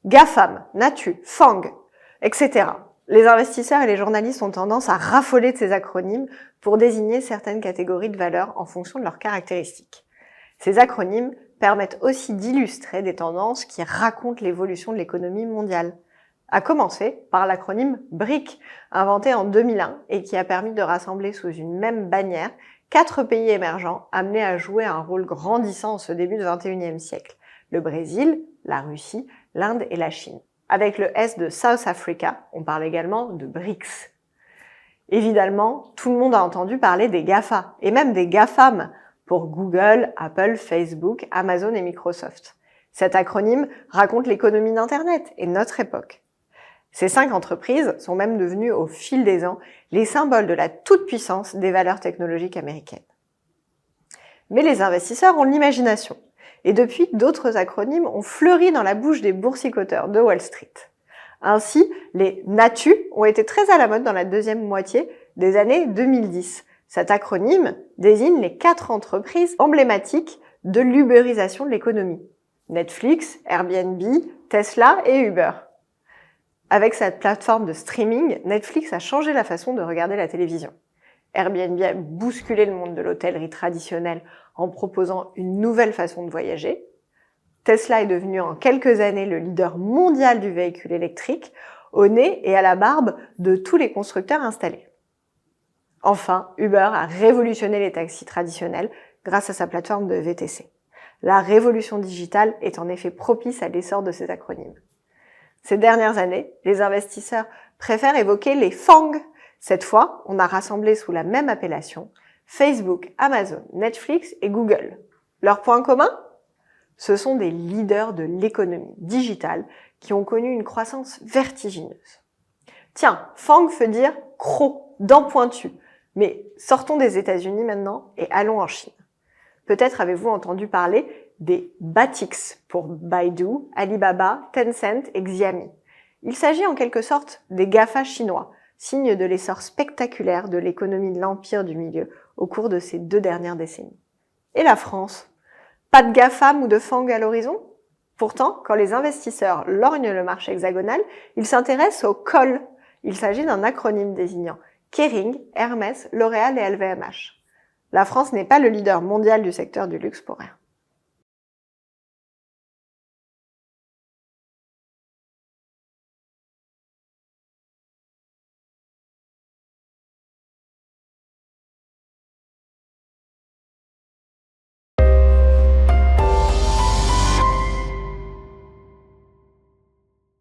GAFAM, Natu, FANG, etc. Les investisseurs et les journalistes ont tendance à raffoler de ces acronymes pour désigner certaines catégories de valeurs en fonction de leurs caractéristiques. Ces acronymes permettent aussi d'illustrer des tendances qui racontent l'évolution de l'économie mondiale. À commencer par l'acronyme BRIC, inventé en 2001 et qui a permis de rassembler sous une même bannière 4 pays émergents amenés à jouer un rôle grandissant en ce début du XXIe siècle. Le Brésil, la Russie, l'Inde et la Chine. Avec le S de South Africa, on parle également de BRICS. Évidemment, tout le monde a entendu parler des GAFA et même des GAFAM pour Google, Apple, Facebook, Amazon et Microsoft. Cet acronyme raconte l'économie d'Internet et notre époque. Ces 5 entreprises sont même devenues au fil des ans les symboles de la toute-puissance des valeurs technologiques américaines. Mais les investisseurs ont l'imagination. Et depuis, d'autres acronymes ont fleuri dans la bouche des boursicoteurs de Wall Street. Ainsi, les NATU ont été très à la mode dans la deuxième moitié des années 2010. Cet acronyme désigne les 4 entreprises emblématiques de l'ubérisation de l'économie. Netflix, Airbnb, Tesla et Uber. Avec cette plateforme de streaming, Netflix a changé la façon de regarder la télévision. Airbnb a bousculé le monde de l'hôtellerie traditionnelle en proposant une nouvelle façon de voyager. Tesla est devenu en quelques années le leader mondial du véhicule électrique, au nez et à la barbe de tous les constructeurs installés. Enfin, Uber a révolutionné les taxis traditionnels grâce à sa plateforme de VTC. La révolution digitale est en effet propice à l'essor de ces acronymes. Ces dernières années, les investisseurs préfèrent évoquer les FANG. Cette fois, on a rassemblé sous la même appellation Facebook, Amazon, Netflix et Google. Leurs points communs ? Ce sont des leaders de l'économie digitale qui ont connu une croissance vertigineuse. Tiens, FANG veut dire croc, dents pointues. Mais sortons des États-Unis maintenant et allons en Chine. Peut-être avez-vous entendu parler des BATX pour Baidu, Alibaba, Tencent et Xiaomi. Il s'agit en quelque sorte des GAFA chinois, signe de l'essor spectaculaire de l'économie de l'empire du milieu au cours de ces 2 dernières décennies. Et la France ? Pas de GAFAM ou de FANG à l'horizon ? Pourtant, quand les investisseurs lorgnent le marché hexagonal, ils s'intéressent au COL. Il s'agit d'un acronyme désignant Kering, Hermès, L'Oréal et LVMH. La France n'est pas le leader mondial du secteur du luxe pour rien.